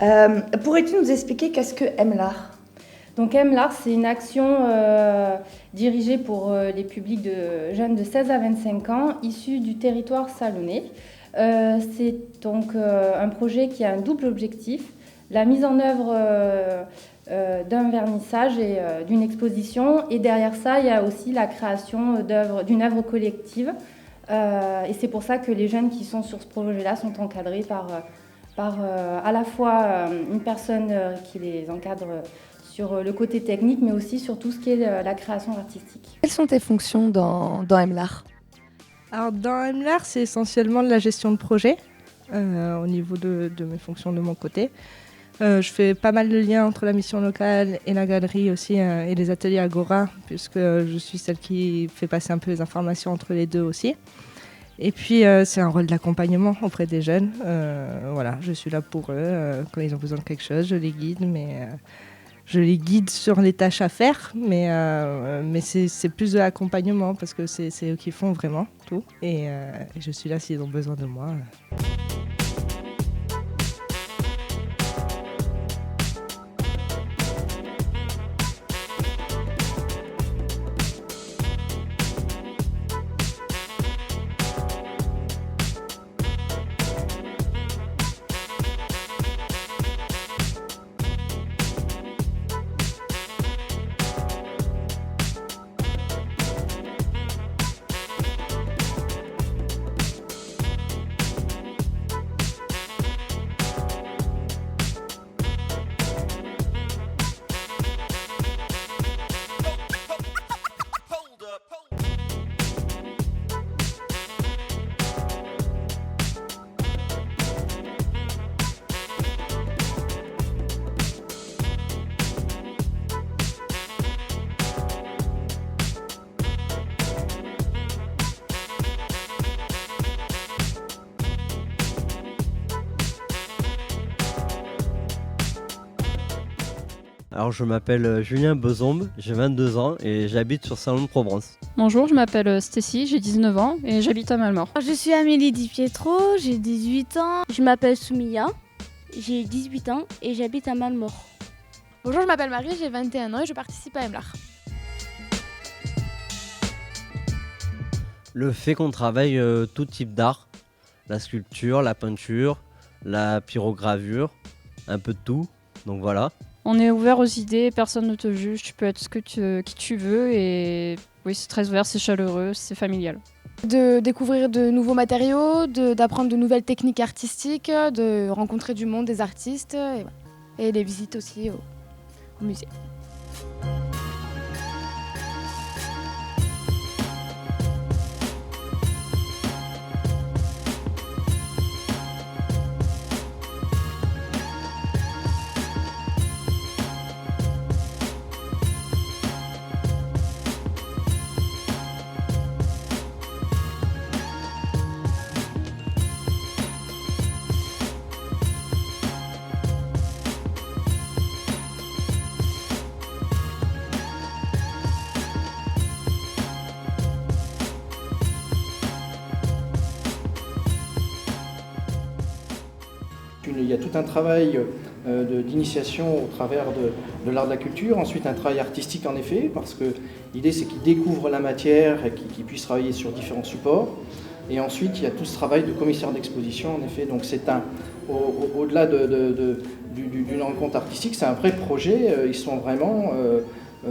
Pourrais-tu nous expliquer qu'est-ce que MLAR ? Donc MLAR, c'est une action dirigée pour les publics de jeunes de 16 à 25 ans issus du territoire salonnais. C'est donc un projet qui a un double objectif, la mise en œuvre d'un vernissage et d'une exposition. Et derrière ça, il y a aussi la création d'une œuvre collective. Et c'est pour ça que les jeunes qui sont sur ce projet-là sont encadrés par à la fois une personne qui les encadre sur le côté technique, mais aussi sur tout ce qui est la création artistique. Quelles sont tes fonctions dans MLAR ? Alors dans MLAR, c'est essentiellement de la gestion de projet au niveau de mes fonctions de mon côté. Je fais pas mal de liens entre la mission locale et la galerie aussi et les ateliers Agora, puisque je suis celle qui fait passer un peu les informations entre les deux aussi. Et puis c'est un rôle d'accompagnement auprès des jeunes. Voilà, je suis là pour eux. Quand ils ont besoin de quelque chose, je les guide, mais je les guide sur les tâches à faire. Mais c'est plus de l'accompagnement parce que c'est eux qui font vraiment tout. Et je suis là s'ils ont besoin de moi. Alors je m'appelle Julien Bezombe, j'ai 22 ans et j'habite sur Salon-de-Provence. Bonjour, je m'appelle Stécie, j'ai 19 ans et j'habite à Malmort. Je suis Amélie Di Pietro, j'ai 18 ans. Je m'appelle Soumia, j'ai 18 ans et j'habite à Malmort. Bonjour, je m'appelle Marie, j'ai 21 ans et je participe à MLAR. Le fait qu'on travaille tout type d'art, la sculpture, la peinture, la pyrogravure, un peu de tout, donc voilà. On est ouvert aux idées, personne ne te juge, tu peux être qui tu veux et oui, c'est très ouvert, c'est chaleureux, c'est familial. De découvrir de nouveaux matériaux, d'apprendre de nouvelles techniques artistiques, de rencontrer du monde, des artistes et les visites aussi au musée. Il y a tout un travail d'initiation au travers de l'art de la culture, ensuite un travail artistique en effet, parce que l'idée c'est qu'ils découvrent la matière et qu'ils puissent travailler sur différents supports. Et ensuite il y a tout ce travail de commissaire d'exposition en effet, donc c'est au-delà d'une rencontre artistique, c'est un vrai projet, ils sont vraiment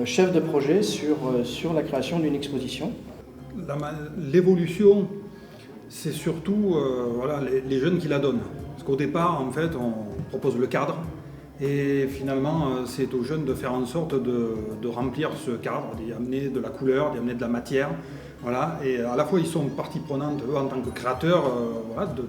chefs de projet sur la création d'une exposition. L'évolution, c'est surtout les jeunes qui la donnent. Parce qu'au départ, en fait, on propose le cadre et finalement, c'est aux jeunes de faire en sorte de remplir ce cadre, d'y amener de la couleur, d'y amener de la matière. Voilà. Et à la fois, ils sont partie prenante, eux, en tant que créateurs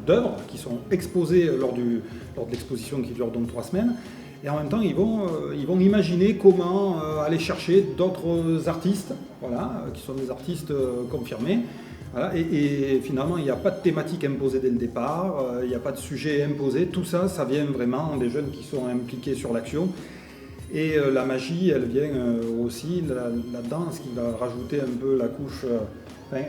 d'œuvres qui sont exposées lors de l'exposition qui dure donc 3 semaines. Et en même temps, ils vont imaginer comment aller chercher d'autres artistes, qui sont des artistes confirmés. Voilà, et finalement, il n'y a pas de thématique imposée dès le départ, il n'y a pas de sujet imposé. Tout ça, ça vient vraiment des jeunes qui sont impliqués sur l'action. Et la magie, elle vient aussi là-dedans. Ce qui va rajouter un peu la couche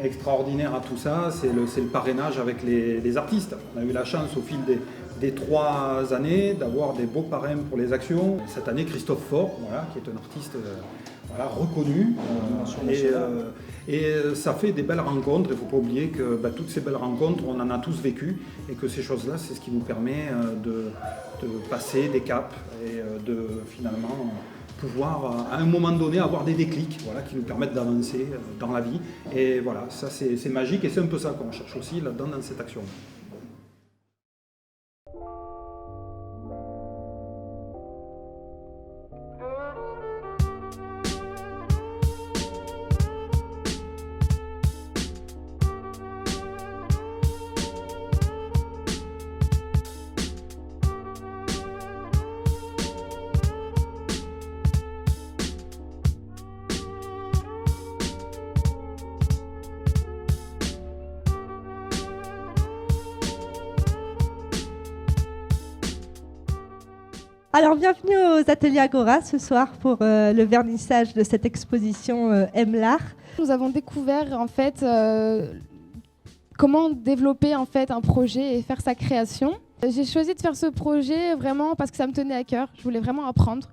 extraordinaire à tout ça, c'est le parrainage avec les artistes. On a eu la chance au fil des 3 années, d'avoir des beaux parrains pour les actions. Cette année, Christophe Faure, voilà, qui est un artiste reconnu. Et ça fait des belles rencontres. Il ne faut pas oublier que toutes ces belles rencontres, on en a tous vécu. Et que ces choses-là, c'est ce qui nous permet de passer des caps et de finalement pouvoir, à un moment donné, avoir des déclics qui nous permettent d'avancer dans la vie. Et voilà, ça c'est magique et c'est un peu ça qu'on cherche aussi là-dedans dans cette action. Alors, bienvenue aux Ateliers Agora ce soir pour le vernissage de cette exposition M-L'Art. Nous avons découvert en fait comment développer en fait un projet et faire sa création. J'ai choisi de faire ce projet vraiment parce que ça me tenait à cœur. Je voulais vraiment apprendre.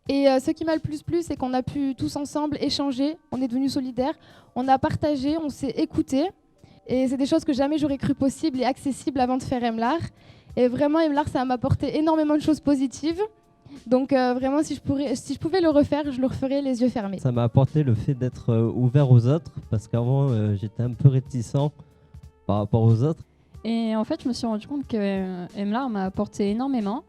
Et ce qui m'a le plus plu, c'est qu'on a pu tous ensemble échanger. On est devenus solidaires. On a partagé, on s'est écoutés. Et c'est des choses que jamais j'aurais cru possibles et accessibles avant de faire M-L'Art. Et vraiment, M-L'Art, ça m'a apporté énormément de choses positives. Donc vraiment, si je pouvais le refaire, je le referais les yeux fermés. Ça m'a apporté le fait d'être ouvert aux autres, parce qu'avant, j'étais un peu réticent par rapport aux autres. Et en fait, je me suis rendu compte que M-L'Art m'a apporté énormément,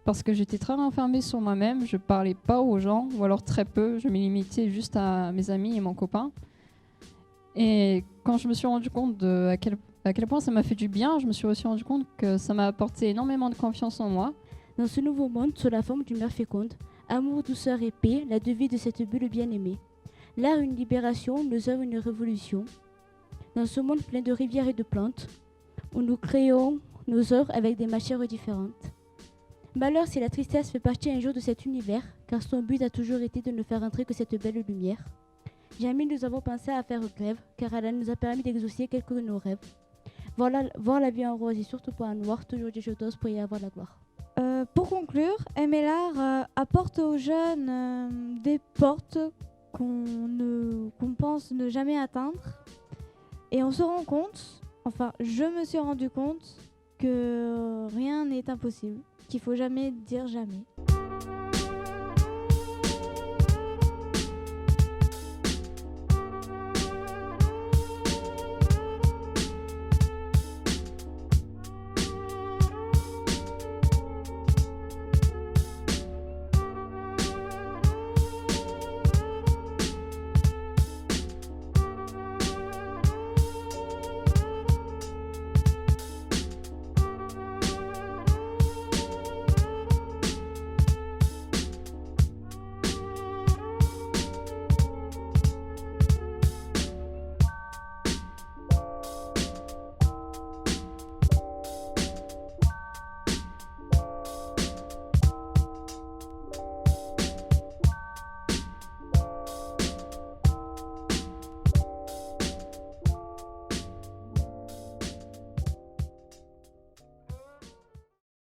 parce que j'étais très renfermée sur moi-même, je parlais pas aux gens, ou alors très peu, je me limitais juste à mes amis et mon copain. Et quand je me suis rendu compte à quel point ça m'a fait du bien, je me suis aussi rendu compte que ça m'a apporté énormément de confiance en moi. Dans ce nouveau monde, sous la forme d'une mère féconde, amour, douceur et paix, la devise de cette bulle bien-aimée. L'art une libération, nos œuvres une révolution. Dans ce monde plein de rivières et de plantes, où nous créons nos œuvres avec des matières différentes. Malheur si la tristesse fait partie un jour de cet univers, car son but a toujours été de ne faire entrer que cette belle lumière. Jamais nous avons pensé à faire grève, car elle nous a permis d'exaucer quelques de nos rêves. Voir la vie en rose et surtout pas en noir, toujours des choses pour y avoir la gloire. Pour conclure, M-L'Art apporte aux jeunes des portes qu'on pense ne jamais atteindre. Et on se rend compte, enfin je me suis rendu compte que rien n'est impossible, qu'il faut jamais dire jamais.